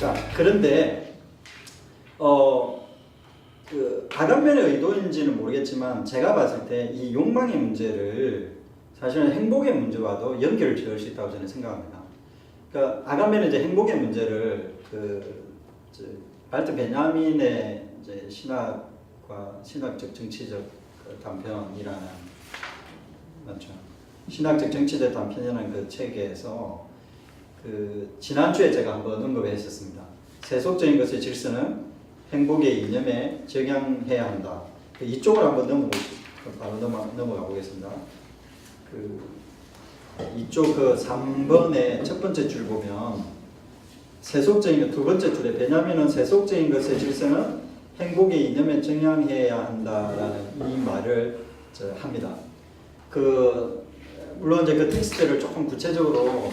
자, 그런데 그 아간면의 의도인지는 모르겠지만 제가 봤을 때 이 욕망의 문제를 사실은 행복의 문제와도 연결을 지을 수 있다고 저는 생각합니다. 그러니까 아간면은 이제 행복의 문제를 발트 베냐민의 이제 신학과 신학적 정치적 단편이라는 맞죠? 신학적 정치적 단편이라는 그 책에서 그 지난주에 제가 한번 언급했었습니다. 세속적인 것의 질서는 행복의 이념에 적용해야 한다. 이쪽으로 한번 바로 넘어가 보겠습니다. 이쪽 3번의 첫 번째 줄 보면 세속적인 두 번째 줄에 베냐민은 세속적인 것의 질서는 행복의 이념에 적용해야 한다라는 이 말을 합니다. 물론 이제 그 텍스트를 조금 구체적으로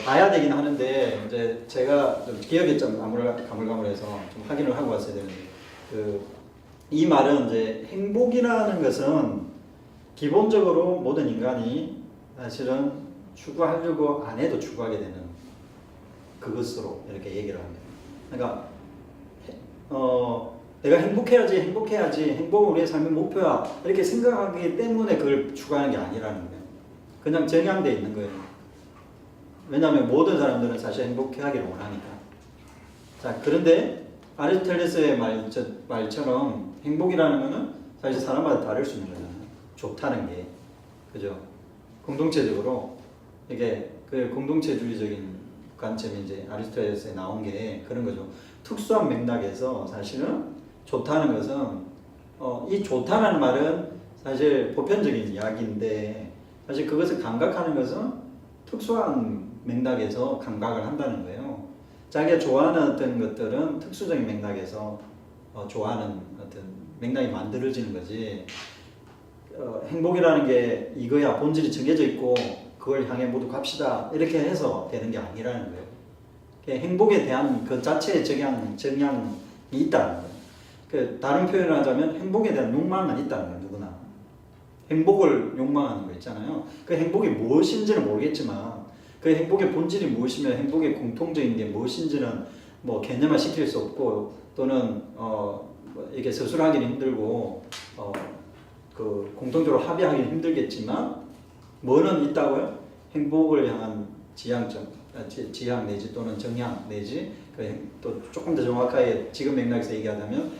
봐야 되긴 하는데 이제 제가 좀 기억이 좀 가물가물해서 좀 확인을 하고 왔어야 되는데 이 말은 이제 행복이라는 것은 기본적으로 모든 인간이 사실은 추구하려고 안 해도 추구하게 되는 그것으로 이렇게 얘기를 합니다. 그러니까 내가 행복해야지 행복은 우리의 삶의 목표야 이렇게 생각하기 때문에 그걸 추구하는 게 아니라는 거예요. 그냥 정향되어 있는 거예요. 왜냐하면 모든 사람들은 사실 행복해하기를 원하니까. 자, 그런데 아리스토텔레스의 말처럼 행복이라는 것은 사실 사람마다 다를 수 있는 거잖아요. 좋다는 게, 그죠? 공동체적으로 이게 그 공동체주의적인 관점이 이제 아리스토텔레스에 나온 게 그런 거죠. 특수한 맥락에서 사실은 좋다는 것은 이 좋다는 말은 사실 보편적인 이야기인데 사실 그것을 감각하는 것은 특수한 맥락에서 감각을 한다는 거예요. 자기가 좋아하는 어떤 것들은 특수적인 맥락에서 좋아하는 어떤 맥락이 만들어지는 거지. 행복이라는 게 이거야 본질이 정해져 있고 그걸 향해 모두 갑시다 이렇게 해서 되는 게 아니라는 거예요. 행복에 대한 그 자체의 정향이 있다는 거예요. 다른 표현을 하자면 행복에 대한 욕망은 있다는 거예요. 누구나 행복을 욕망하는 거 있잖아요. 그 행복이 무엇인지는 모르겠지만 그 행복의 본질이 무엇이며 행복의 공통적인 게 무엇인지는 뭐 개념화 시킬 수 없고 또는 이게 서술하기는 힘들고 그 공통적으로 합의하기는 힘들겠지만 뭐는 있다고요? 행복을 향한 지향 내지 또는 정향 내지 또 조금 더 정확하게 지금 맥락에서 얘기하자면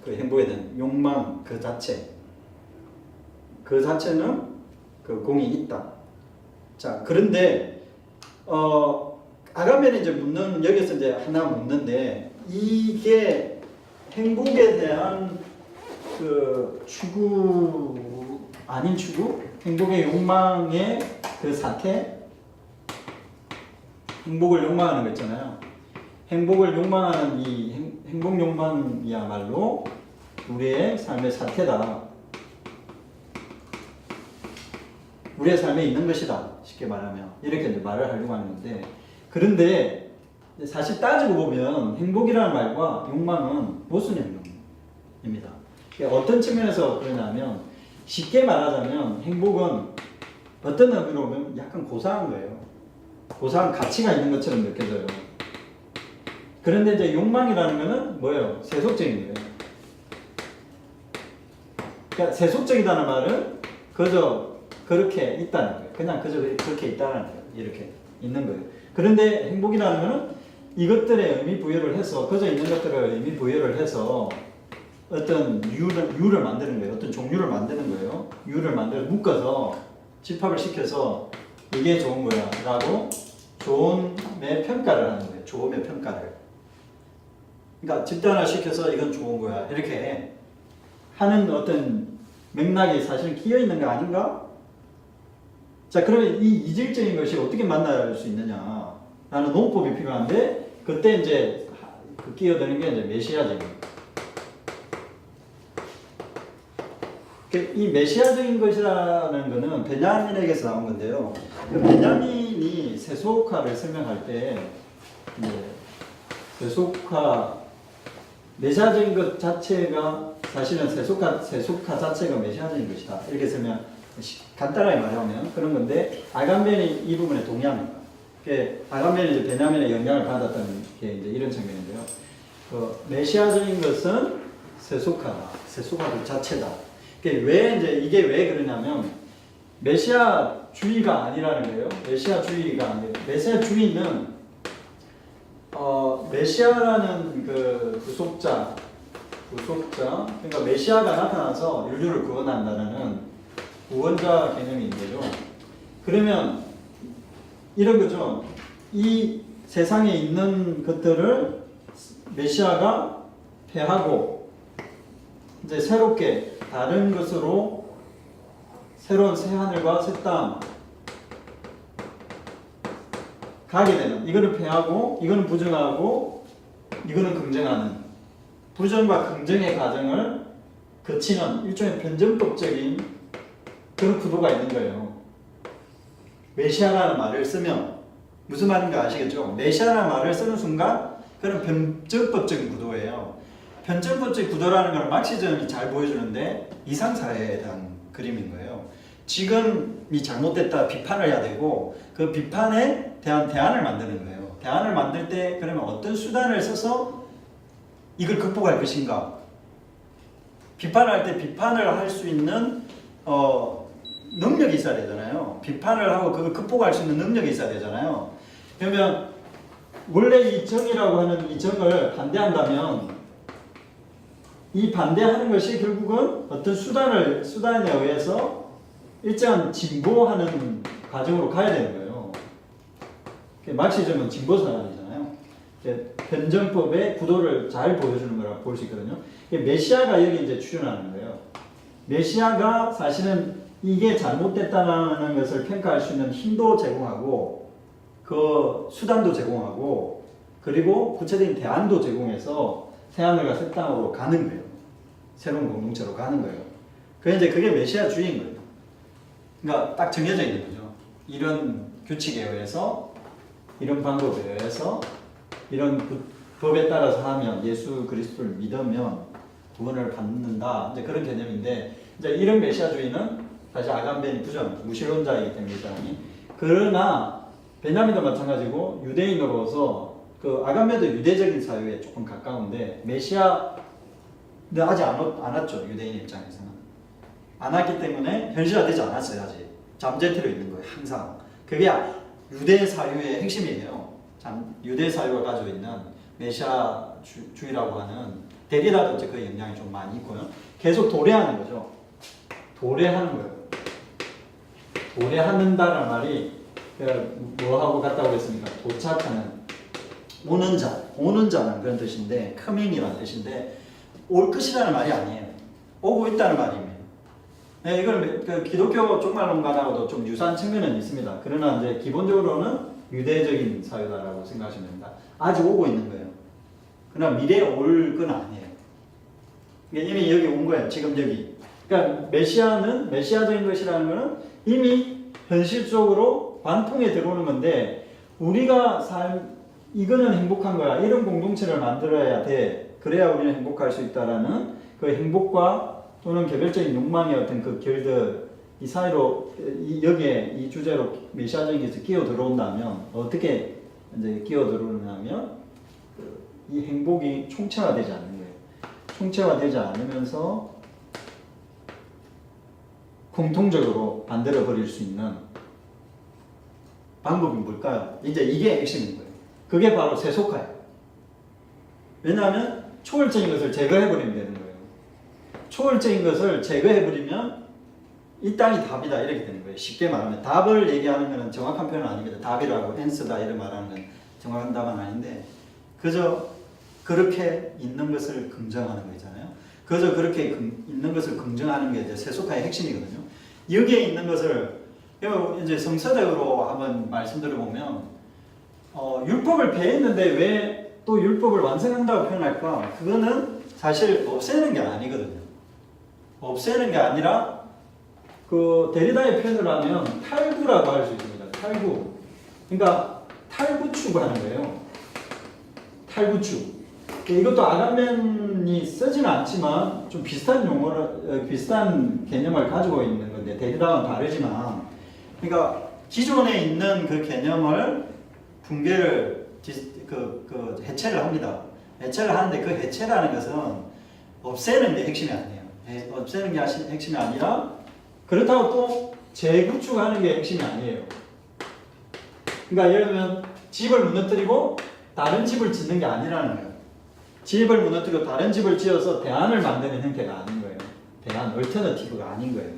그 행복에 대한 욕망 그 자체는 그 공이 있다. 자, 그런데 아간면이 이제 여기서 이제 하나 묻는데 이게 행복에 대한 그 아닌 추구? 행복의 욕망의 그 사태? 행복을 욕망하는 거 있잖아요. 행복을 욕망하는 이 행복 욕망이야말로 우리의 삶의 사태다. 우리의 삶에 있는 것이다. 쉽게 말하면 이렇게 이제 말을 하려고 하는 건데 그런데 사실 따지고 보면 행복이라는 말과 욕망은 모순형입니다. 어떤 측면에서 그러냐면 쉽게 말하자면 행복은 어떤 의미로 보면 약간 고사한 거예요. 고사한 가치가 있는 것처럼 느껴져요. 그런데 이제 욕망이라는 것은 뭐예요? 세속적인 거예요. 그러니까 세속적이라는 말은 그저 그렇게 있다는 거예요. 그냥 그저 그렇게 있다는 거예요. 이렇게 있는 거예요. 그런데 행복이라는 것은 이것들의 의미 부여를 해서 그저 있는 것들을 의미 부여를 해서 어떤 유를 만드는 거예요. 어떤 종류를 만드는 거예요. 유를 묶어서 집합을 시켜서 이게 좋은 거야 라고 좋음의 평가를 하는 거예요. 좋음의 평가를. 그러니까 집단화 시켜서 이건 좋은 거야 이렇게 하는 어떤 맥락이 사실 끼어 있는 거 아닌가? 자, 그러면 이 이질적인 것이 어떻게 만날 수 있느냐 라는 논법이 필요한데 그때 이제 그 끼어드는 게 이제 메시아적인 이 메시아적인 것이라는 것은 베냐민에게서 나온 건데요. 그 베냐민이 세속화를 설명할 때 세속화 메시아적인 것 자체가 사실은 세속화 자체가 메시아적인 것이다. 이렇게 설명 간단하게 말하면 그런 건데 아간면이 이 부분에 동의합니다. 아간벤이 이제 베냐민의 영향을 받았다는 게 이제 이런 측면인데요. 메시아적인 것은 세속화다, 세속화 그 자체다. 왜 이제 이게 왜 그러냐면 메시아주의가 아니라는 거예요. 메시아주의가 아니에요. 메시아주의는 메시아라는 그 구속자, 그러니까 메시아가 나타나서 인류를 구원한다는 구원자 개념이 있는 거죠. 그러면 이런 거죠. 이 세상에 있는 것들을 메시아가 패하고 이제 새롭게 다른 것으로 새로운 새 하늘과 새 땅 가게 되는, 이거는 패하고 이거는 부정하고 이거는 긍정하는, 부정과 긍정의 과정을 거치는 일종의 변증법적인 그런 구도가 있는 거예요. 메시아라는 말을 쓰면 무슨 말인지 아시겠죠? 메시아라는 말을 쓰는 순간 그런 변증법적인 구도예요. 변증법적인 구도라는 건 막시즘이 잘 보여주는데 이상사회에 대한 그림인 거예요. 지금이 잘못됐다 비판을 해야 되고 그 비판에 대한 대안을 만드는 거예요. 대안을 만들 때 그러면 어떤 수단을 써서 이걸 극복할 것인가? 비판을 할 때 비판을 할 수 있는 능력이 있어야 되잖아요. 비판을 하고 그걸 극복할 수 있는 능력이 있어야 되잖아요. 그러면 원래 이 정이라고 하는 이 정을 반대한다면 이 반대하는 것이 결국은 어떤 수단에 의해서 일정한 진보하는 과정으로 가야 되는 거예요. 막시즘은 진보선언이잖아요. 변정법의 구도를 잘 보여주는 거라고 볼 수 있거든요. 메시아가 여기 이제 출연하는 거예요. 메시아가 사실은 이게 잘못됐다는 것을 평가할 수 있는 힘도 제공하고 그 수단도 제공하고 그리고 구체적인 대안도 제공해서 새하늘과 새 땅으로 가는 거예요. 새로운 공동체로 가는 거예요. 그게 메시아주의인 거예요. 그러니까 딱 정해져 있는 거죠. 이런 규칙에 의해서, 이런 방법에 의해서, 이런 법에 따라서 하면 예수 그리스도를 믿으면 구원을 받는다. 이제 그런 개념인데, 이제 이런 메시아주의는 사실 아간벤이 부정, 무신론자이기 때문에 이 사람이. 그러나 베냐민도 마찬가지고 유대인으로서 그 아간벤도 유대적인 사회에 조금 가까운데 메시아는 아직 안 왔죠. 유대인 입장에서는. 안 왔기 때문에 현실화되지 않았어요. 아직. 잠재태로 있는 거예요. 항상. 그게 유대 사유의 핵심이에요. 유대 사유가 가지고 있는 메시아주의라고 하는 데리다도 그 영향이 좀 많이 있고요. 계속 도래하는 거죠. 도래하는 거예요. 도래한다는 말이 뭐하고 같다고 했습니까? 도착하는, 오는 자는 그런 뜻인데, coming이라는 뜻인데, 올 것이라는 말이 아니에요. 오고 있다는 말입니다. 네, 이걸 그 기독교 종말론가하고도 좀 유사한 측면은 있습니다. 그러나 이제 기본적으로는 유대적인 사유다라고 생각하시면 됩니다. 아직 오고 있는 거예요. 그러나 미래에 올 건 아니에요. 이미 여기 온 거예요. 지금 여기. 그러니까 메시아적인 것이라는 것은 이미 현실적으로 관통에 들어오는 건데 우리가 이거는 행복한 거야. 이런 공동체를 만들어야 돼. 그래야 우리는 행복할 수 있다라는 그 행복과 또는 개별적인 욕망의 어떤 그 결들 이 사이로 여기에 이 주제로 메시아적인 것이 끼어 들어온다면 어떻게 이제 끼어 들어오냐면 이 행복이 총체화되지 않는 거예요. 총체화되지 않으면서 공통적으로 만들어 버릴 수 있는 방법이 뭘까요? 이제 이게 핵심인 거예요. 그게 바로 세속화예요. 왜냐하면 초월적인 것을 제거해버리면 되는 거예요. 초월적인 것을 제거해버리면 이 땅이 답이다 이렇게 되는 거예요. 쉽게 말하면 답을 얘기하는 것은 정확한 표현은 아닙니다. 답이라고 앤서다 이런 말하는 건 정확한 답은 아닌데 그저 그렇게 있는 것을 긍정하는 거잖아요. 그저 그렇게 있는 것을 긍정하는 게 이제 세속화의 핵심이거든요. 여기에 있는 것을 이제 성서적으로 한번 말씀드려보면 율법을 배했는데 왜 또 율법을 완성한다고 표현할까? 그거는 사실 없애는 게 아니거든요. 없애는 게 아니라 그 데리다의 표현을 하면 탈구라고 할 수 있습니다. 탈구. 그러니까 탈구축하는 거예요. 탈구축. 이것도 아간벤이 쓰지는 않지만 좀 비슷한 개념을 가지고 있는 건데 데리다와는 다르지만 그러니까 기존에 있는 그 개념을 붕괴를 해체를 합니다. 해체를 하는데 그 해체라는 것은 없애는 게 핵심이 아니에요. 없애는 게 핵심이 아니라 그렇다고 또 재구축하는 게 핵심이 아니에요. 그러니까 예를 들면 집을 무너뜨리고 다른 집을 짓는 게 아니라는 거예요. 집을 무너뜨리고 다른 집을 지어서 대안을 만드는 형태가 아닌 거예요. 대안, 얼터너티브가 아닌 거예요.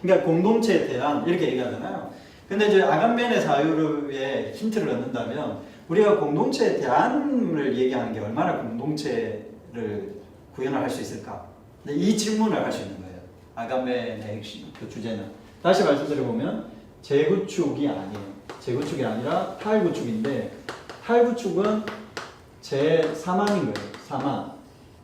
그러니까 공동체의 대안 이렇게 얘기하잖아요. 근데 이제 아간벤의 사유에 힌트를 얻는다면 우리가 공동체의 대안을 얘기하는 게 얼마나 공동체를 구현을 할 수 있을까? 이 질문을 할 수 있는 거예요. 아간벤의 핵심, 그 주제는. 다시 말씀드려보면 재구축이 아니에요. 재구축이 아니라 탈구축인데 탈구축은 제3안인 거예요. 3안.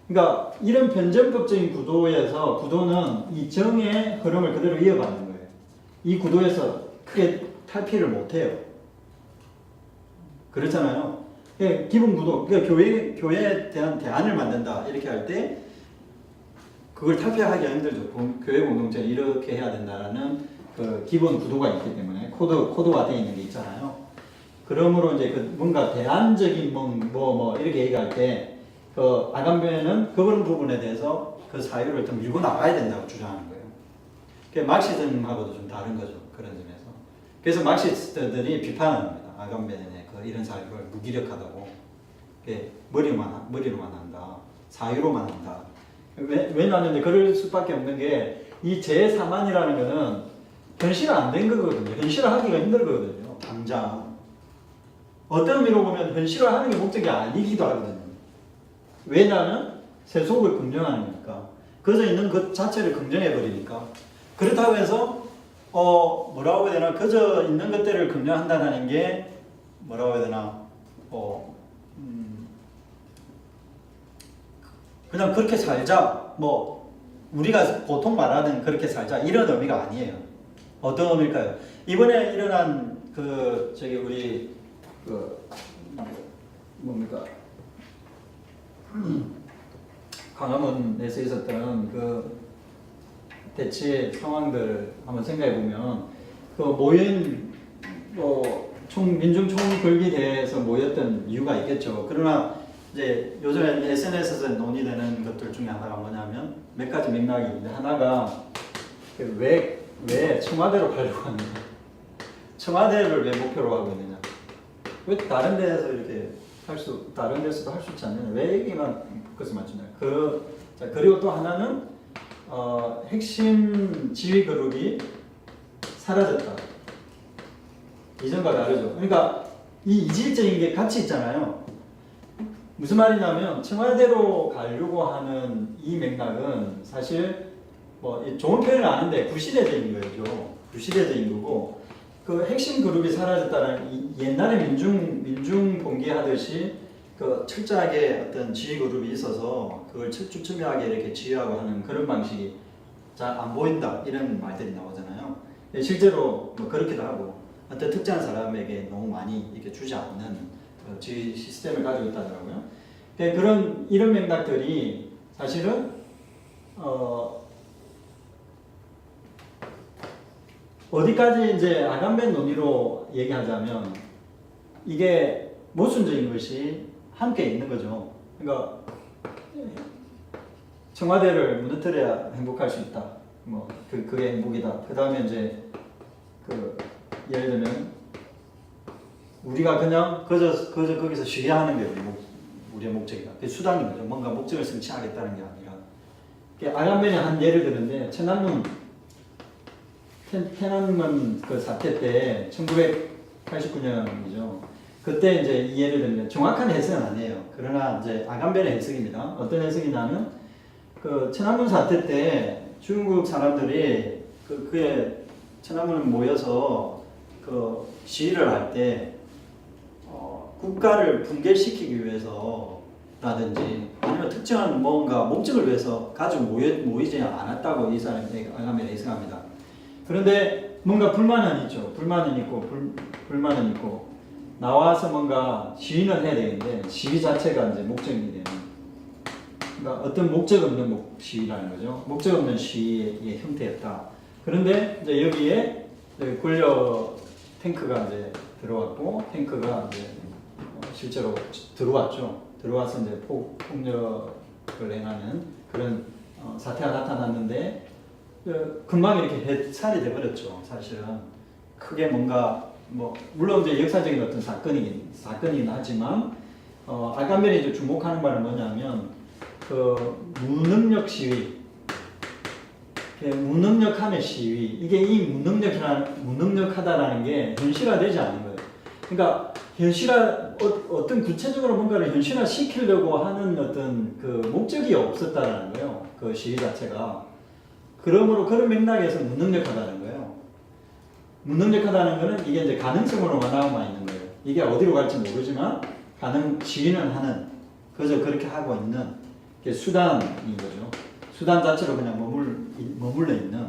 그러니까 이런 변전법적인 구도에서 구도는 이 정의 흐름을 그대로 이어가는 거예요. 이 구도에서 크게 탈피를 못해요. 그렇잖아요. 기본 구도, 그러니까 교회에 대한 대안을 만든다 이렇게 할 때 그걸 탈피하기가 힘들죠. 교회 공동체는 이렇게 해야 된다라는 그 기본 구도가 있기 때문에 코드가 되어 있는 게 있잖아요. 그러므로 이제 그 뭔가 대안적인 뭐 이렇게 얘기할 때 그 아간벤은 그런 부분에 대해서 그 사유를 더 밀고 나가야 된다고 주장하는 거예요. 그게 마르크시즘하고도 좀 다른 거죠. 그런 점에서. 그래서 마르크시스트들이 비판합니다. 아간벤의 이런 사유를 무기력하다고. 머리로만 한다. 사유로만 한다. 왜냐하면 그럴 수밖에 없는 게 이 제3안이라는 거는 현실 안 된 거거든요. 현실화하기가 힘들거든요. 당장. 어떤 의미로 보면 현실화하는 게 목적이 아니기도 하거든요. 왜냐하면 세속을 긍정하는 거니까. 그저 있는 것 자체를 긍정해버리니까. 그렇다고 해서 뭐라고 해야 되나, 그저 있는 것들을 긍정한다는 게 뭐라고 해야 되나, 그냥 그렇게 살자, 우리가 보통 말하는 그렇게 살자 이런 의미가 아니에요. 어떤 의미일까요? 이번에 일어난 우리 뭡니까? 광화문에서 있었던 그 대체 상황들 한번 생각해 보면 그 모인 민중 총궐기대회에서 모였던 이유가 있겠죠. 그러나 이제 요즘에 SNS에서 논의되는 것들 중에 하나가 뭐냐면 몇 가지 맥락이 있는데, 하나가 왜 청와대로 가려고 하느냐, 청와대를 왜 목표로 하고 있느냐, 왜 다른 데서 이렇게 다른 데서도 할 수 있지 않느냐, 왜 여기만 포커스 맞추냐. 그리고 또 하나는 핵심 지휘 그룹이 사라졌다. 이전과 다르죠. 그러니까 이 이질적인 게 같이 있잖아요. 무슨 말이냐면 청와대로 가려고 하는 이 맥락은 사실 좋은 표현을 아는데 구시대적인 거죠. 구시대적인 거고, 그 핵심 그룹이 사라졌다는 옛날에 민중 봉기하듯이 그 철저하게 어떤 지휘 그룹이 있어서 그걸 촘촘하게 이렇게 지휘하고 하는 그런 방식이 잘 안 보인다 이런 말들이 나오잖아요. 실제로 그렇기도 하고 어떤 특정한 사람에게 너무 많이 이렇게 주지 않는 지휘 시스템을 가지고 있다더라고요. 이런 맥락들이 사실은 어디까지 이제 아간벤 논의로 얘기하자면 이게 모순적인 것이 함께 있는 거죠. 그러니까 청와대를 무너뜨려야 행복할 수 있다. 그게 행복이다. 그 다음에 이제 예를 들면 우리가 그냥 그저 거기서 쉬게 하는 게 우리의 목적이다. 그게 수단인 거죠. 뭔가 목적을 성취하겠다는 게 아니라. 아간벤이 한 예를 드는데,天安문 그 사태 때 1989년이죠. 그때 이제 이 예를 들면 정확한 해석은 아니에요. 그러나 이제 아간벤의 해석입니다. 어떤 해석이냐면 천안문 사태 때 중국 사람들이 그에 천안문에 모여서 시위를 할 때 국가를 붕괴시키기 위해서라든지 아니면 특정한 뭔가 목적을 위해서 가지고 모이지 않았다고 이 사람이 아간벤이 해석합니다. 그런데 뭔가 불만은 있죠. 불만은 있고 나와서 뭔가 시위는 해야 되는데 시위 자체가 이제 목적이 되는, 그러니까 어떤 목적 없는 시위라는 거죠. 목적 없는 시위의 형태였다. 그런데 이제 여기에 권력 탱크가 이제 들어왔고 탱크가 이제 실제로 들어왔죠. 들어와서 이제 폭력을 행하는 그런 사태가 나타났는데 금방 이렇게 해산이 돼버렸죠. 사실은 크게 뭔가 뭐 물론 이제 역사적인 어떤 사건이긴 하지만 알간벨이 이제 주목하는 바는 뭐냐면 그 무능력 시위, 무능력함의 시위, 이게 이 무능력하다라는 게 현실화되지 않는 거예요. 그러니까 어떤 구체적으로 뭔가를 현실화 시키려고 하는 어떤 그 목적이 없었다라는 거예요. 그 시위 자체가. 그러므로 그런 맥락에서 무능력하다는 거예요. 무능력하다는 거는 이게 이제 가능성으로만 남아 있는 거예요. 이게 어디로 갈지 모르지만 시위는 하는, 그저 그렇게 하고 있는 게 수단인 거죠. 수단 자체로 그냥 머물러 있는.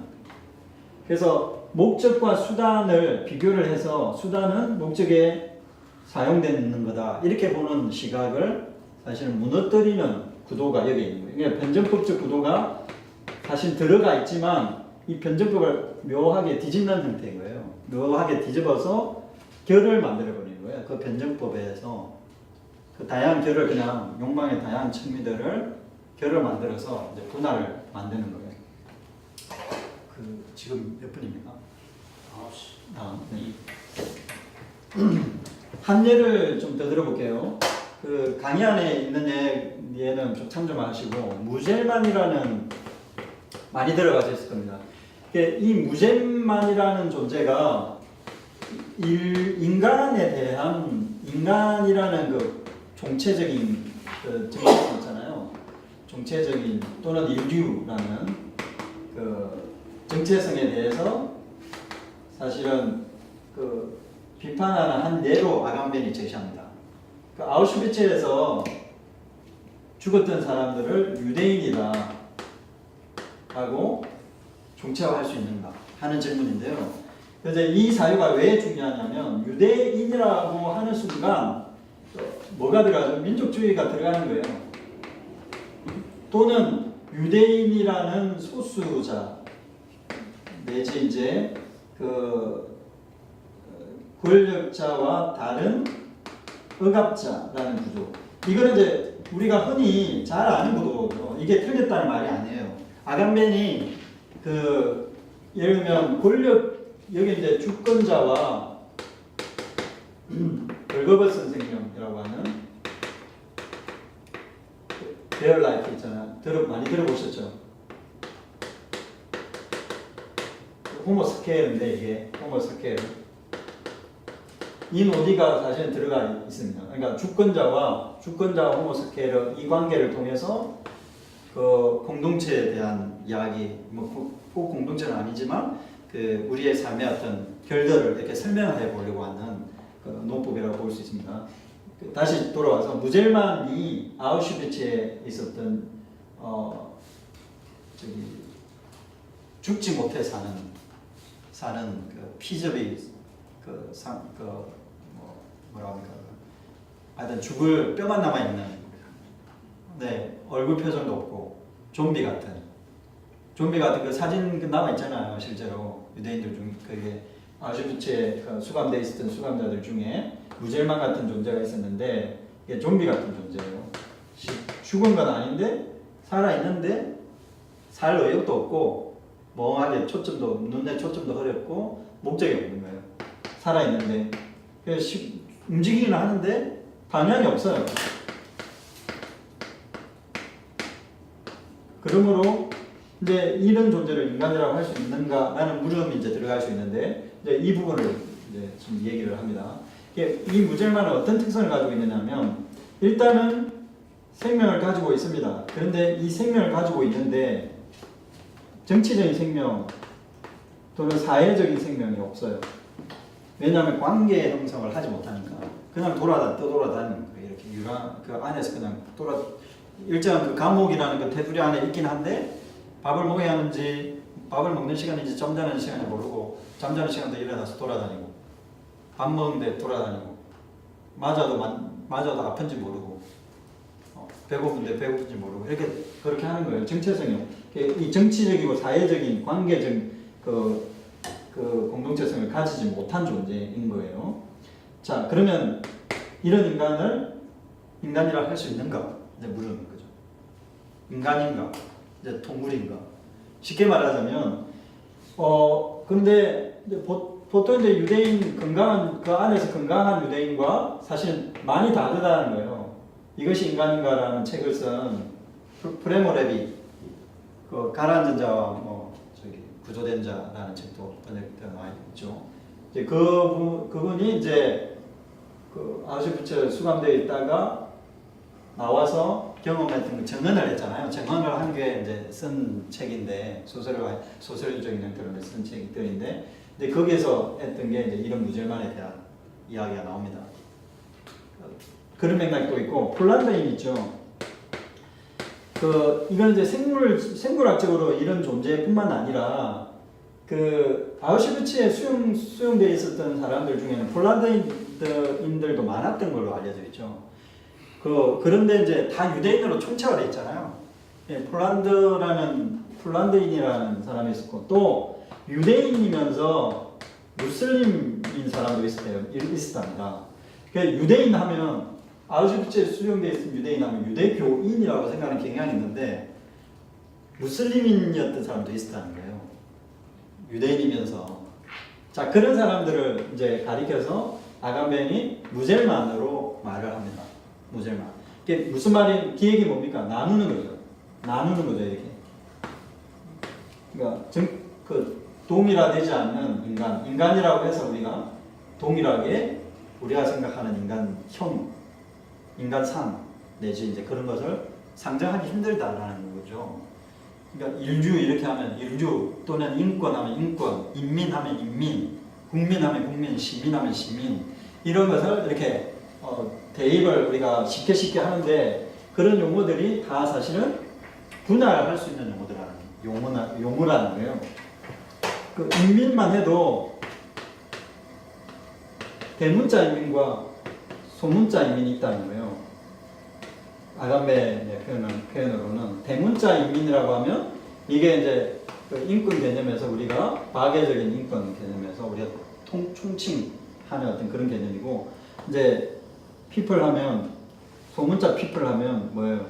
그래서 목적과 수단을 비교를 해서 수단은 목적에 사용되는 거다. 이렇게 보는 시각을 사실은 무너뜨리는 구도가 여기 있는 거예요. 그러니까 변정법적 구도가 사실 들어가 있지만 이 변정법을 묘하게 뒤집는 형태인 거예요. 묘하게 뒤집어서 결을 만들어버리는 거예요. 그 변정법에서 그 다양한 결을 그냥 욕망의 다양한 측면들을 결을 만들어서 이제 분할을 만드는 거예요. 그 지금 몇 분입니까? 9시. 네. 한 예를 좀 더 들어볼게요. 그 강의 안에 있는 예는 좀 참조하시고 무젤만이라는 많이 들어가서 있을 겁니다. 이 무젤만이라는 존재가 인간이라는 그 종체적인 그 정체성 있잖아요. 종체적인 또는 인류라는 그 정체성에 대해서 사실은 그 비판하는 한 예로 아간벤이 제시합니다. 그 아우슈비츠에서 죽었던 사람들을 유대인이다 하고 종체화할 수 있는가 하는 질문인데요. 그래서 이 사유가 왜 중요하냐면 유대인이라고 하는 순간 뭐가 들어가죠? 민족주의가 들어가는 거예요. 또는 유대인이라는 소수자 내지 이제 그 권력자와 다른 억압자라는 구조. 이거는 이제 우리가 흔히 잘 아는 구도죠. 이게 틀렸다는 말이 아니에요. 아간벤이 그 예를 들면 여기 이제 주권자와 벌거벗은 생명이라고 하는 베어 라이프 있잖아요. 많이 들어보셨죠? 호모스케일인데 이게 호모스케일. 이 논의가 사실은 들어가 있습니다. 그러니까 주권자와 호모스케일 이 관계를 통해서 그 공동체에 대한 이야기, 꼭 공동체는 아니지만 그 우리의 삶의 어떤 결들을 이렇게 설명해 보려고 하는 그 논법이라고 볼 수 있습니다. 다시 돌아와서 무젤만이 아우슈비츠에 있었던 죽지 못해 사는 그 피저비 뭐라 합니까? 하여튼 죽을 뼈만 남아 있는, 네, 얼굴 표정도 없고 좀비 같은 그 사진 남아 있잖아요. 실제로 유대인들 중 그게 아우슈비츠에 수감돼 있었던 수감자들 중에 무젤만 같은 존재가 있었는데 이게 좀비 같은 존재예요. 죽은 건 아닌데 살아 있는데 살 의욕도 없고 멍하게 눈에 초점도 흐렸고 목적이 없는 거예요. 살아 있는데 움직이기는 하는데 방향이 없어요. 그러므로 이제 이런 존재를 인간이라고 할 수 있는가라는 물음이 이제 들어갈 수 있는데 이제 이 부분을 이제 좀 얘기를 합니다. 이 무젤만은 어떤 특성을 가지고 있느냐면 일단은 생명을 가지고 있습니다. 그런데 이 생명을 가지고 있는데 정치적인 생명 또는 사회적인 생명이 없어요. 왜냐하면 관계 형성을 하지 못하니까 그냥 떠돌아다니는 거예요. 이렇게 그 안에서 그냥 일정한 그 감옥이라는 그 테두리 안에 있긴 한데 밥을 먹어야 하는지 밥을 먹는 시간인지 잠자는 시간이 모르고 잠자는 시간도 일어나서 돌아다니고 밥 먹는데 돌아다니고 맞아도 아픈지 모르고 배고픈데 배고픈지 모르고 그렇게 하는 거예요. 정체성이 이 정치적이고 사회적인 관계적 그 공동체성을 가지지 못한 존재인 거예요. 자, 그러면 이런 인간을 인간이라 할 수 있는가? 이제 물으는 거죠. 인간인가? 이제 동물인가? 쉽게 말하자면, 근데 이제 보통 이제 유대인 건강한, 그 안에서 건강한 유대인과 사실 많이 다르다는 거예요. 이것이 인간인가라는 책을 쓴 프레모 레비, 그 가라앉은 자와 구조된 자라는 책도 번역되어 나와 있죠. 이제 그분이 이제 그 아우슈비츠에 수감되어 있다가 나와서 경험했던 증언을 했잖아요. 증언을 한 게 이제 쓴 책인데 소설적인 형태로 쓴 책들인데, 근데 거기에서 했던 게 이제 이런 무절만에 대한 이야기가 나옵니다. 그런 맥락도 있고 폴란드인 있죠. 이건 이제 생물학적으로 이런 존재뿐만 아니라 그 아우슈비츠에 수용되어 있었던 사람들 중에는 폴란드인들도 많았던 걸로 알려져 있죠. 그런데 이제 다 유대인으로 총체가 돼 있잖아요. 예, 폴란드인이라는 사람이 있었고, 또 유대인이면서 무슬림인 사람도 있었답니다. 그러니까 유대인 하면 아우슈비츠에 수용되어 있는 유대인 하면 유대교인이라고 생각하는 경향이 있는데, 무슬림인이었던 사람도 있었다는 거예요. 유대인이면서. 자, 그런 사람들을 이제 가리켜서 아간벤이 무젤만으로 말을 합니다. 무젤만. 이게 무슨 말이, 기획이 뭡니까? 나누는 거죠. 나누는 거죠, 이렇게. 그러니까, 동일화되지 않는 인간이라고 해서 우리가 동일하게 우리가 생각하는 인간상, 내지 이제 그런 것을 상정하기 힘들다라는 거죠. 그러니까 인류 이렇게 하면 인류, 또는 인권 하면 인권, 인민 하면 인민, 국민 하면 국민, 시민 하면 시민, 이런 것을 이렇게 대입을 우리가 쉽게 하는데, 그런 용어들이 다 사실은 분할할 수 있는 용어라는 거예요. 그 인민만 해도 대문자 인민과 소문자 인민이 있다는 거예요. 아간베의 표현으로는 대문자 인민이라고 하면 이게 이제 그 인권 개념에서 우리가 파괴적인 인권 개념에서 우리가 총칭하는 어떤 그런 개념이고, 이제 people 하면, 소문자 people 하면 뭐예요?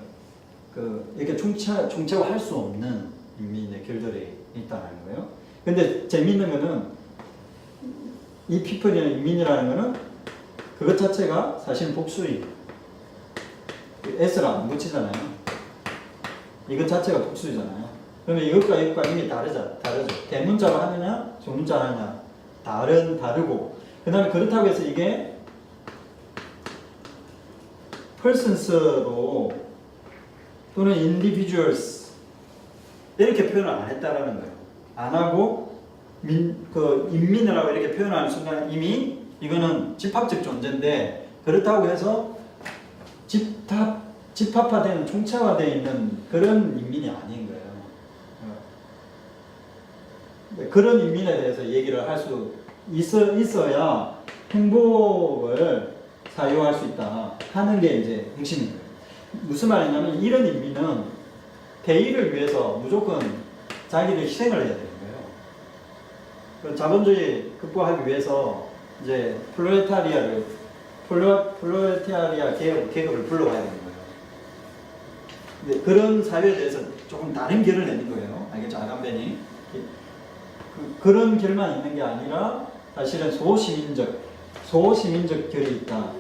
이렇게 총체화할 수 없는 인민의 결들이 있다는 거예요. 근데 재미있는 거는 이 people이나 인민이라는 거는 그것 자체가 사실 복수인, S를 안 붙이잖아요. 이것 자체가 복수잖아요. 그러면 이것과 이미 다르죠. 대문자로 하느냐, 소문자로 하느냐, 다르고, 그 다음에 그렇다고 해서 이게 persons로 또는 individuals 이렇게 표현을 안 했다라는 거예요. 안 하고 인민이라고 이렇게 표현하는 순간 이미 이거는 집합적 존재인데, 그렇다고 해서 집합화되는, 총체화되어 있는 그런 인민이 아닌 거예요. 그런 인민에 대해서 얘기를 할 수 있어야 행복을 사유할 수 있다 하는 게 이제 핵심인 거예요. 무슨 말이냐면, 이런 인민은 대의를 위해서 무조건 자기를 희생을 해야 되는 거예요. 자본주의 극복하기 위해서 이제 프롤레타리아 계급을 불러와야 되는 거예요. 근데 그런 사회에 대해서 조금 다른 결을 내는 거예요. 알겠죠? 아간벤이. 그런 결만 있는 게 아니라 사실은 소시민적 결이 있다.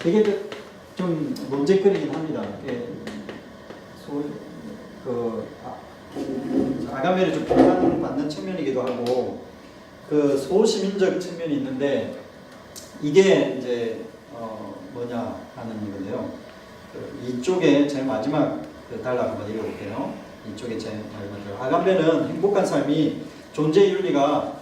이게 좀 논쟁거리긴 합니다. 아간벤이 좀 비판받는 측면이기도 하고, 그 소시민적 측면이 있는데, 이게 이제 뭐냐 하는 건데요. 이쪽에 제일 마지막 단락 한번 읽어볼게요. 이쪽에 제일 마지막 아간벤은 행복한 삶이 존재 윤리가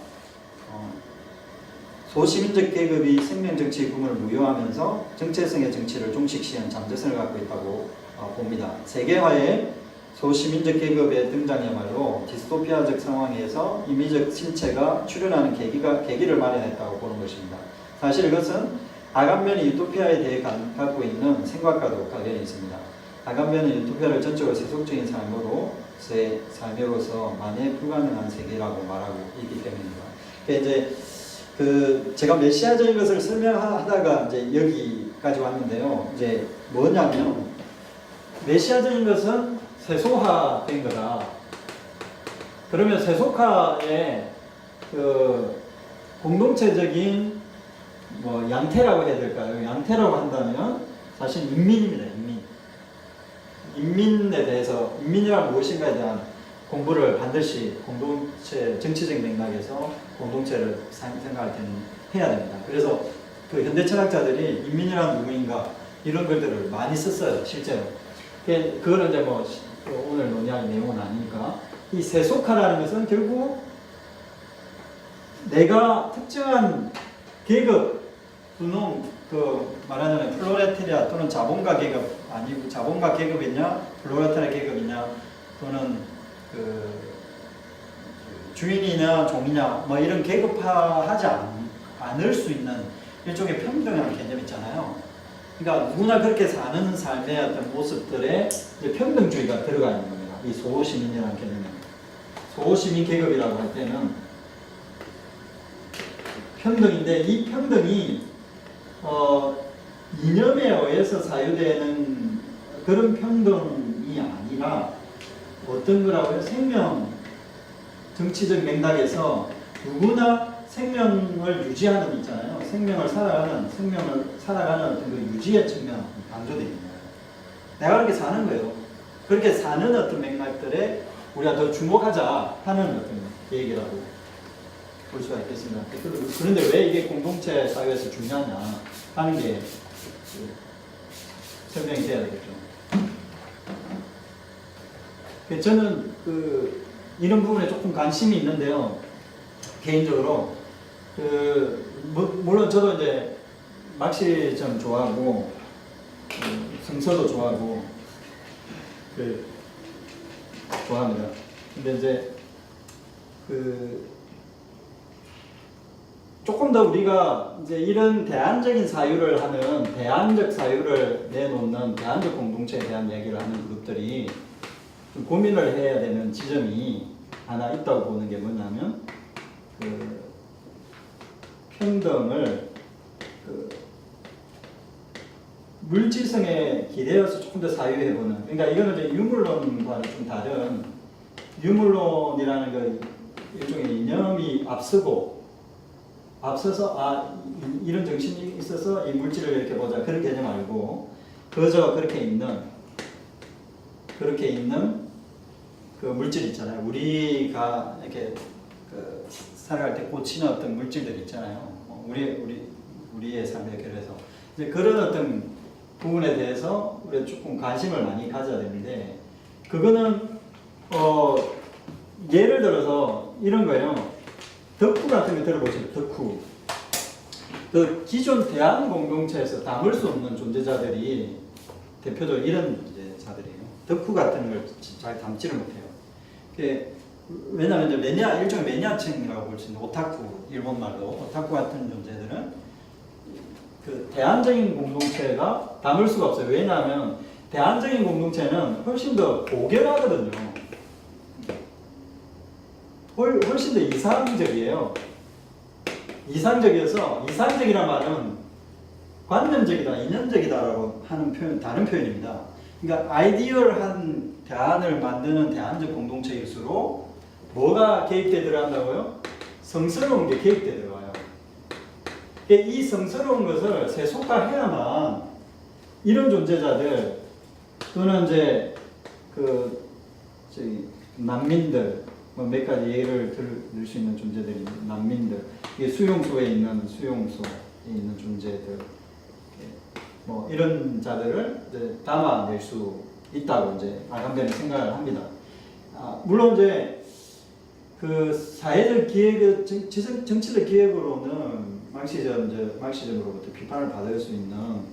소시민적 계급이 생명 정치의 꿈을 무효하면서 정체성의 정치를 종식시한 잠재성을 갖고 있다고 봅니다. 세계화의 소시민적 계급의 등장이야말로 디스토피아적 상황에서 임의적 실체가 출현하는 계기를 마련했다고 보는 것입니다. 사실 이것은 아간벤이 유토피아에 대해 갖고 있는 생각과도 관련이 있습니다. 아간벤은 유토피아를 전적으로 세속적인 삶으로서 만에 불가능한 세계라고 말하고 있기 때문입니다. 그러니까 이제 제가 메시아적인 것을 설명하다가 이제 여기까지 왔는데요. 이제 뭐냐면 메시아적인 것은 세속화된 거다. 그러면 세속화의 그 공동체적인 뭐 양태라고 해야 될까요? 양태라고 한다면 사실 인민입니다. 인민에 대해서 인민이란 무엇인가에 대한 공부를 반드시 공동체 정치적 맥락에서 공동체를 생각할 때는 해야 됩니다. 그래서 그 현대 철학자들이 인민이란 누구인가 이런 글들을 많이 썼어요. 실제로. 그거는 이제 뭐 오늘 논의할 내용은 아니니까 이 세속화라는 것은 결국 내가 특정한 계급, 분홍, 말하자면 플로레타리아 또는 자본가 계급 아니고 자본가 계급이냐, 플로레타리아 계급이냐, 또는 주인이냐, 종이냐, 뭐 이런 계급화하지 않을 수 있는 일종의 평등한 개념 있잖아요. 그러니까 누구나 그렇게 사는 삶의 어떤 모습들에 이제 평등주의가 들어가 있는 겁니다. 이 소시민이라는 개념은. 소시민 계급이라고 할 때는 평등인데 이 평등이 이념에 의해서 사유되는 그런 평등이 아니라 어떤 거라고요? 생명, 정치적 맥락에서 누구나 생명을 유지하는 게 있잖아요. 생명을 살아가는 어떤 그 유지의 측면이 강조되어 있는 거예요. 내가 그렇게 사는 거예요. 그렇게 사는 어떤 맥락들에 우리가 더 주목하자 하는 어떤 계획이라고 볼 수가 있겠습니다. 그런데 왜 이게 공동체 사회에서 중요하냐 하는 게 설명이 돼야 되겠죠. 저는 이런 부분에 조금 관심이 있는데요. 개인적으로 물론 저도 이제 막시즘 좋아하고 성서도 좋아하고 좋아합니다. 근데 이제 조금 더 우리가 이제 이런 대안적인 사유를 하는 대안적 사유를 내놓는 대안적 공동체에 대한 이야기를 하는 그룹들이 좀 고민을 해야 되는 지점이 하나 있다고 보는 게 뭐냐면 평등을 물질성에 기대어서 조금 더 사유해보는, 그러니까 이거는 이제 유물론과는 좀 다른, 유물론이라는 그 일종의 이념이 앞서서 이런 정신이 있어서 이 물질을 이렇게 보자 그런 개념 말고 그저 그렇게 있는 그 물질 있잖아요. 우리가 이렇게 살아갈 때 꽂히는 어떤 물질들 있잖아요. 우리의 삶에 연결해서 이제 그런 어떤 부분에 대해서 우리가 조금 관심을 많이 가져야 되는데, 그거는 예를 들어서 이런 거예요. 덕후 같은 거 들어보세요. 덕후. 기존 대한 공동체에서 담을 수 없는 존재자들이 대표적으로 이런 이제 자들이에요. 덕후 같은 걸 잘 담지를 못해요. 왜냐하면 이제 일종의 매니아층이라고 볼 수 있는 오타쿠, 일본 말로 오타쿠 같은 존재들은 대안적인 공동체가 담을 수가 없어요. 왜냐하면 대안적인 공동체는 훨씬 더 고결하거든요. 훨씬 더 이상적이에요. 이상적이란 말은 관념적이다, 이념적이다라고 하는 표현, 다른 표현입니다. 그러니까 아이디얼한 대안을 만드는 대안적 공동체일수록 뭐가 개입돼 들어간다고요? 성스러운 게 개입돼 들어가요. 이 성스러운 것을 세속화해야만 이런 존재자들 또는 이제 난민들, 몇 가지 예를 들 수 있는 존재들이 난민들, 이게 수용소에 있는 존재들, 뭐 이런 자들을 이제 담아낼 수 있다고 이제 아감되는 생각을 합니다. 물론 이제 사회적 기획, 정치적 기획으로는 막시즘으로부터 비판을 받을 수 있는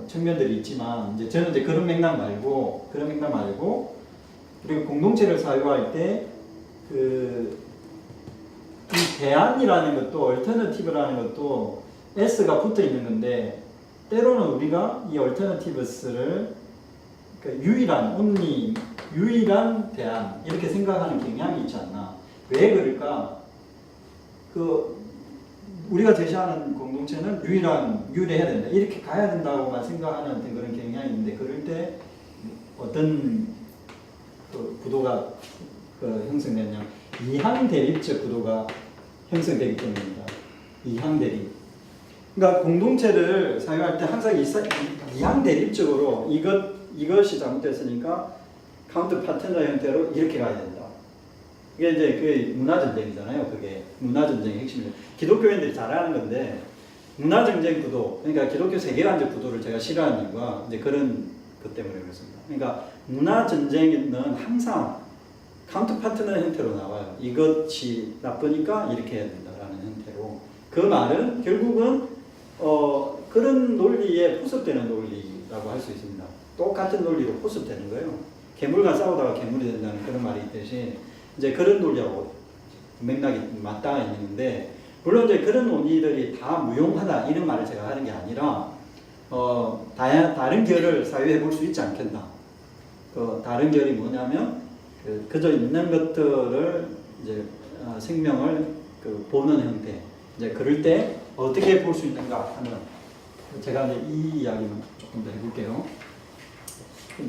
측면들이 있지만, 이제 저는 이제 그런 맥락 말고 그리고 공동체를 사유할 때 이 대안이라는 것도 얼터너티브라는 것도 S가 붙어 있는 건데, 때로는 우리가 이 얼터너티브스를 유일한 대안 이렇게 생각하는 경향이 있지 않나. 왜 그럴까? 우리가 제시하는 공동체는 유일해야 된다. 이렇게 가야 된다고만 생각하는 어떤 그런 경향이 있는데 그럴 때 어떤 그 구도가 형성되냐. 이항 대립적 구도가 형성되기 때문입니다. 이항 대립. 그러니까 공동체를 사용할 때 항상 이항 대립적으로 이것이 잘못됐으니까 카운트 파트너 형태로 이렇게 가야 된다. 이게 이제 그 문화전쟁이잖아요. 그게 문화전쟁의 핵심이에요. 기독교인들이 잘하는 건데 문화전쟁 구도, 그러니까 기독교 세계관적 구도를 제가 싫어하는 이유가 이제 그런 것 때문에 그렇습니다. 그러니까 문화전쟁은 항상 카운트 파트너 형태로 나와요. 이것이 나쁘니까 이렇게 해야 된다라는 형태로. 그 말은 결국은 그런 논리에 포섭되는 논리라고 할 수 있습니다. 똑같은 논리로 포섭되는 거예요. 괴물과 싸우다가 괴물이 된다는 그런 말이 있듯이 이제 그런 논리하고 맥락이 맞닿아 있는데, 물론 이제 그런 논리들이 다 무용하다 이런 말을 제가 하는 게 아니라 다른 결을 사유해 볼 수 있지 않겠나. 그 다른 결이 뭐냐면 그저 있는 것들을 이제 생명을 보는 형태. 이제 그럴 때 어떻게 볼 수 있는가 하는, 제가 이제 이 이야기는 조금 더 해볼게요.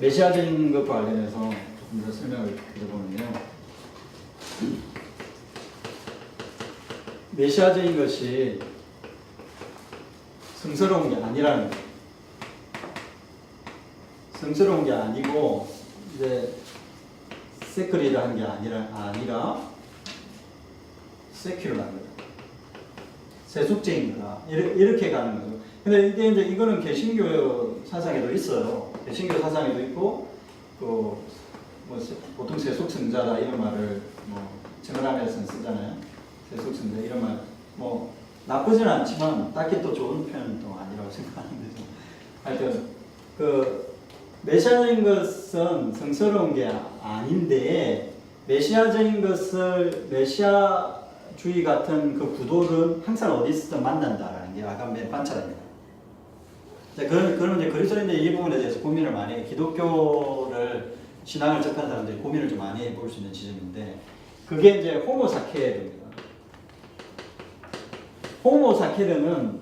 메시아적인 것과 관련해서 조금 더 설명을 드려보는데요. 메시아적인 것이 성스러운 게 아니라는 거예요. 성스러운 게 아니고 이제 세크리라는 게 아니라 세큐라는 거예요. 세속적인 거다. 이렇게 가는 거죠. 근데 이제 이거는 개신교 사상에도 있어요. 개신교 사상에도 있고, 뭐 보통 세속성자다 이런 말을 정언함에서는 쓰잖아요. 세속성자 이런 말 뭐 나쁘지는 않지만 딱히 또 좋은 표현은 또 아니라고 생각하는데, 하여튼 메시아적인 것은 성스러운 게 아닌데 메시아적인 것을 메시아주의 같은 그 구도는 항상 어디서든 만난다라는 게 아간의 관찰입니다. 그러면 이제 그리스도인들이 이 부분에 대해서 고민을 많이 해요. 기독교를 신앙을 접한 사람들이 고민을 좀 많이 해볼 수 있는 지점인데, 그게 이제 호모사케르입니다. 호모사케르는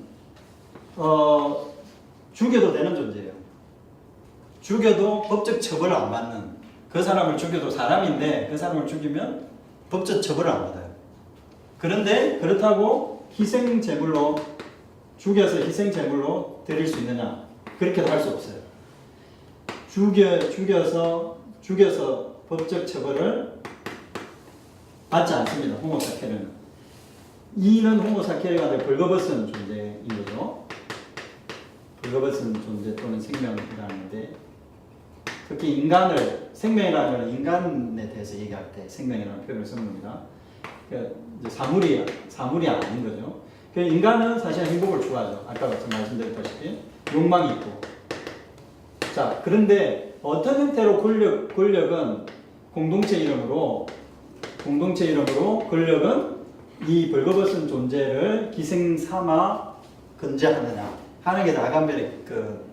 죽여도 되는 존재예요. 죽여도 법적 처벌을 안 받는, 그 사람을 죽여도 사람인데 그 사람을 죽이면 법적 처벌을 안 받아요. 그런데 그렇다고 희생제물로 죽여서 희생제물로 드릴 수 있느냐? 그렇게도 할 수 없어요. 죽여서 법적 처벌을 받지 않습니다. 호모사케르는. 이는 호모사케르가 벌거벗은 존재인 거죠. 벌거벗은 존재 또는 생명이라는데, 특히 인간을, 생명이라는 인간에 대해서 얘기할 때 생명이라는 표현을 쓰는 겁니다. 이제 사물이 아닌 거죠. 인간은 사실 행복을 추구하죠. 아까 말씀드렸다시피 욕망이 있고. 자, 그런데 어떤 형태로 권력은 공동체 이름으로 권력은 이 벌거벗은 존재를 기생 삼아 건재하느냐 하는 게 아간벨의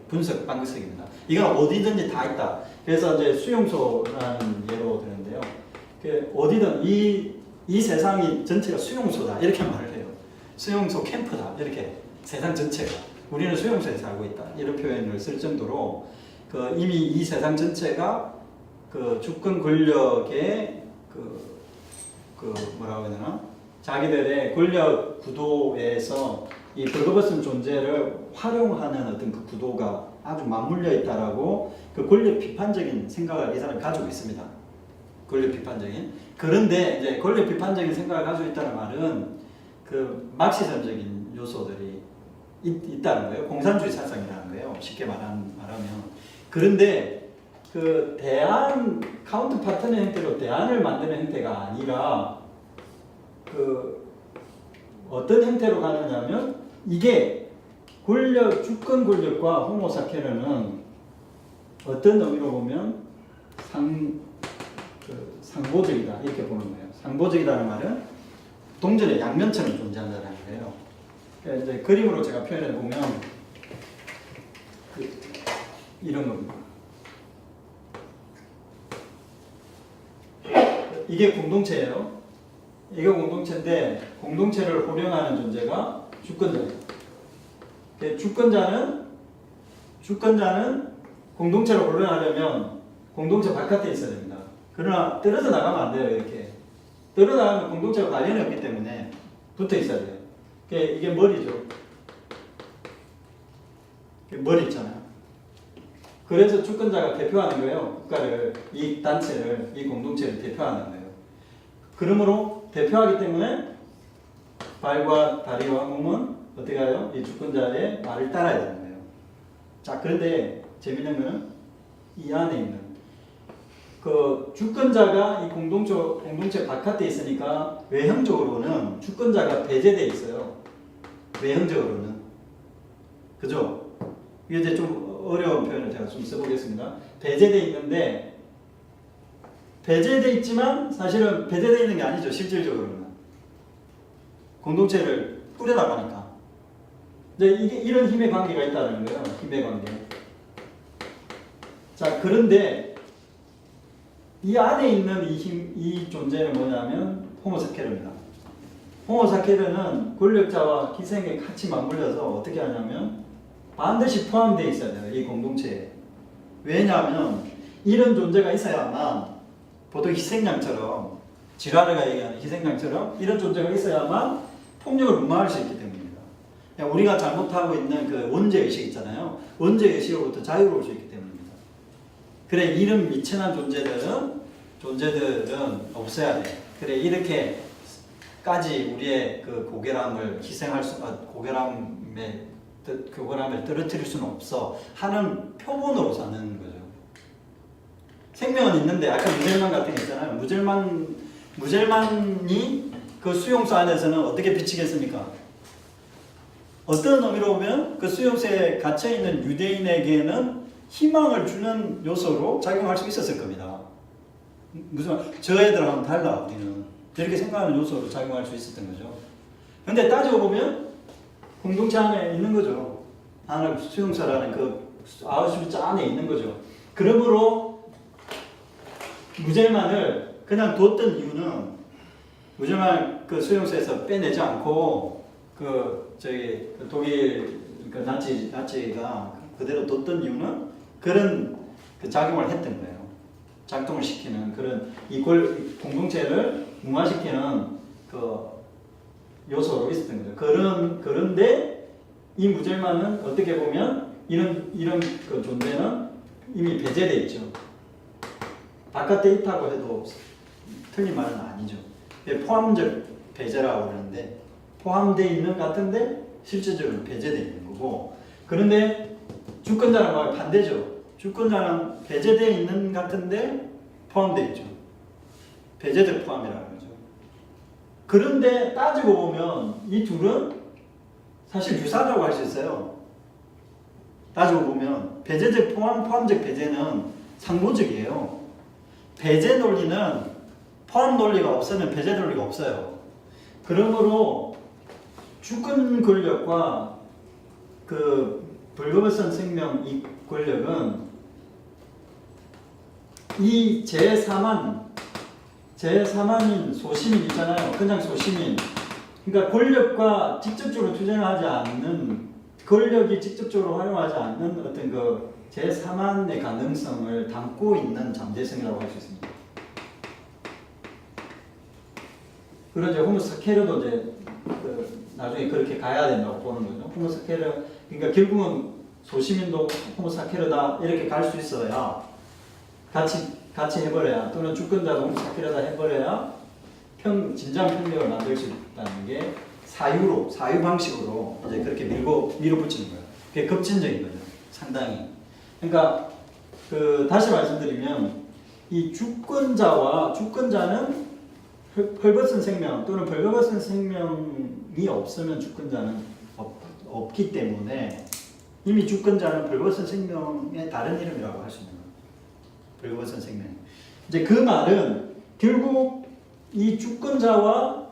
분석 방식입니다. 이건 어디든지 다 있다. 그래서 이제 수용소라는 예로 드는데요. 어디든 이 세상이 전체가 수용소다 이렇게 말을 해요. 수용소 캠프다 이렇게, 세상 전체가 우리는 수용소에 살고 있다 이런 표현을 쓸 정도로 이미 이 세상 전체가 주권 권력의 뭐라고 해야 되나, 자기들의 권력 구도에서 이 벌거벗은 존재를 활용하는 어떤 그 구도가 아주 맞물려 있다라고 권력 비판적인 생각을 이 사람이 가지고 있습니다. 권력 비판적인. 그런데 이제 권력 비판적인 생각을 가지고 있다는 말은 막시즘적인 요소들이 있다는 거예요. 공산주의 사상이라는 거예요. 쉽게 말하면. 그런데 카운트 파트너 형태로 대안을 만드는 형태가 아니라 어떤 형태로 가느냐면, 이게 주권 권력과 호모사케르는 어떤 의미로 보면 상보적이다 이렇게 보는 거예요. 상보적이라는 말은 동전의 양면처럼 존재한다는 거예요. 그러니까 이제 그림으로 제가 표현해 보면 이런 겁니다. 이게 공동체예요. 이거 공동체인데 공동체를 호령하는 존재가 주권자예요. 주권자는 공동체를 호령하려면 공동체 바깥에 있어야 됩니다. 그러나 떨어져 나가면 안 돼요. 이렇게 떨어져 나가면 공동체와 관련이 없기 때문에 붙어 있어야 돼요. 이게 머리죠. 머리 있잖아요. 그래서 주권자가 대표하는 거예요. 국가를, 이 단체를, 이 공동체를 대표하는 거예요. 그러므로 대표하기 때문에 발과 다리와 몸은 어떻게 해요? 이 주권자의 말을 따라야 되는 거예요. 자, 그런데 재밌는 거는 이 안에 있는 그 주권자가 이 공동체 바깥에 있으니까 외형적으로는 주권자가 배제되어 있어요. 외형적으로는. 그죠? 이게 이제 좀 어려운 표현을 제가 좀 써보겠습니다. 배제되어 있는데, 배제되어 있지만 사실은 배제되어 있는 게 아니죠. 실질적으로는. 공동체를 꾸려나가니까. 이제 이런 힘의 관계가 있다는 거예요. 힘의 관계. 자, 그런데 이 안에 있는 이 존재는 뭐냐면 호모사케르입니다. 호모사케르는 권력자와 기생에 같이 맞물려서 어떻게 하냐면 반드시 포함되어 있어야 돼요. 이 공동체에. 왜냐하면 이런 존재가 있어야만 보통 희생양처럼 지라르가 얘기하는 희생양처럼 이런 존재가 있어야만 폭력을 무마할 수 있기 때문입니다. 우리가 잘못하고 있는 그 원죄의식 있잖아요. 원죄의식으로부터 자유로울 수 있기 때문입니다. 그래 이런 미천한 존재들은 없어야 돼. 그래 이렇게까지 우리의 그 고결함을 희생할 수, 고결함을 떨어뜨릴 수는 없어 하는 표본으로 사는 거죠. 생명은 있는데 아까 무젤만 같은 게 있잖아요. 무젤만이 그 수용소 안에서는 어떻게 비치겠습니까? 어떤 의미로 보면 그 수용소에 갇혀있는 유대인에게는 희망을 주는 요소로 작용할 수 있었을 겁니다. 무슨 저 애들하고는 달라 우리는 이렇게 생각하는 요소로 작용할 수 있었던 거죠. 근데 따지고 보면 공동체 안에 있는 거죠. 안에 수용소라는 그 아우슈비츠 안에 있는 거죠. 그러므로 무젤만을 그냥 뒀던 이유는 무젤만 그 수용소에서 빼내지 않고 그 독일 그 나치가 그대로 뒀던 이유는 그런 그 작용을 했던 거예요. 작동을 시키는 그런 공동체를 무마시키는 그 요소로 있었던 거죠. 그런데 이 무젤만은 어떻게 보면 이런 그 존재는 이미 배제되어 있죠. 바깥에 있다고 해도 틀린 말은 아니죠. 포함적 배제라고 그러는데 포함되어 있는 것 같은데 실질적으로 배제되어 있는 거고, 그런데 주권자는 말 반대죠. 주권자는 배제되어 있는 것 같은데 포함되어 있죠. 배제적 포함이라는 거죠. 그런데 따지고 보면 이 둘은 사실 유사하다고 할 수 있어요. 따지고 보면 배제적 포함, 포함적 배제는 상호적이에요. 배제 논리는 포함 논리가 없으면 배제 논리가 없어요. 그러므로 주권 권력과 그 벌거벗은 생명 이 권력은 이 제3한인 소시민 있잖아요. 그냥 소시민. 그러니까 권력과 직접적으로 투쟁하지 않는, 권력이 직접적으로 활용하지 않는 어떤 그 제3한의 가능성을 담고 있는 잠재성이라고 할 수 있습니다. 그런 이제 호모사케르도 이제 나중에 그렇게 가야 된다고 보는 거죠. 호모사케르, 그러니까 결국은 소시민도 호모사케르다 이렇게 갈 수 있어야 같이 해버려야, 또는 주권자도 호모사케르다 해버려야 진정 평등을 만들 수 있다는 게 사유 방식으로 이제 그렇게 밀어붙이는 거예요. 그게 급진적인 거죠. 상당히. 그러니까 다시 말씀드리면 이 주권자는 헐벗은 생명 또는 벌거벗은 생명이 없으면 주권자는 없기 때문에 이미 주권자는 벌거벗은 생명의 다른 이름이라고 할 수 있는 거예요. 벌거벗은 생명. 이제 그 말은 결국 이 주권자와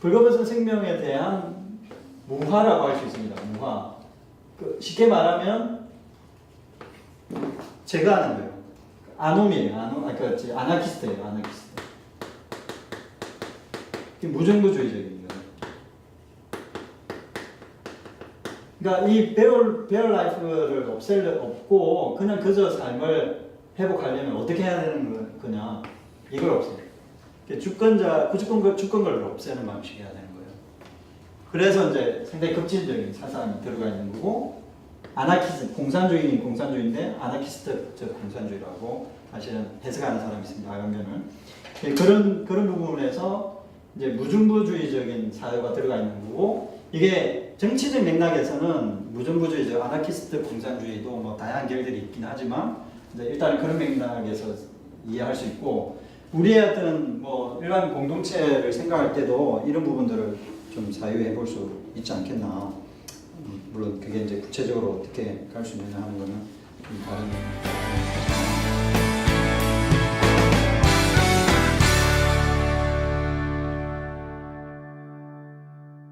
벌거벗은 생명에 대한 무화라고 할 수 있습니다. 무화. 쉽게 말하면 제가 하는 거예요. 아놈이에요. 아나키스트예요. 아나키스트. 무정부주의적인 거예요. 그러니까 이 베어 라이프를 없고 그냥 그저 삶을 회복하려면 어떻게 해야 되는 거냐, 이걸 없애요. 주권을 없애는 방식이 해야 되는 거예요. 그래서 이제 상당히 급진적인 사상이 들어가 있는 거고, 아나키스트, 공산주의는 공산주의인데 아나키스트적 공산주의라고 사실은 해석하는 사람이 있습니다. 아간면은 그런 부분에서 이제 무정부주의적인 사회가 들어가 있는 거고, 이게 정치적 맥락에서는 무정부주의적 아나키스트 공산주의도 뭐 다양한 결들이 있긴 하지만 이제 일단 그런 맥락에서 이해할 수 있고, 우리의 어떤 뭐 일반 공동체를 생각할 때도 이런 부분들을 좀 사유해 볼 수 있지 않겠나. 물론 그게 이제 구체적으로 어떻게 갈 수 있느냐 하는 거는 좀 다른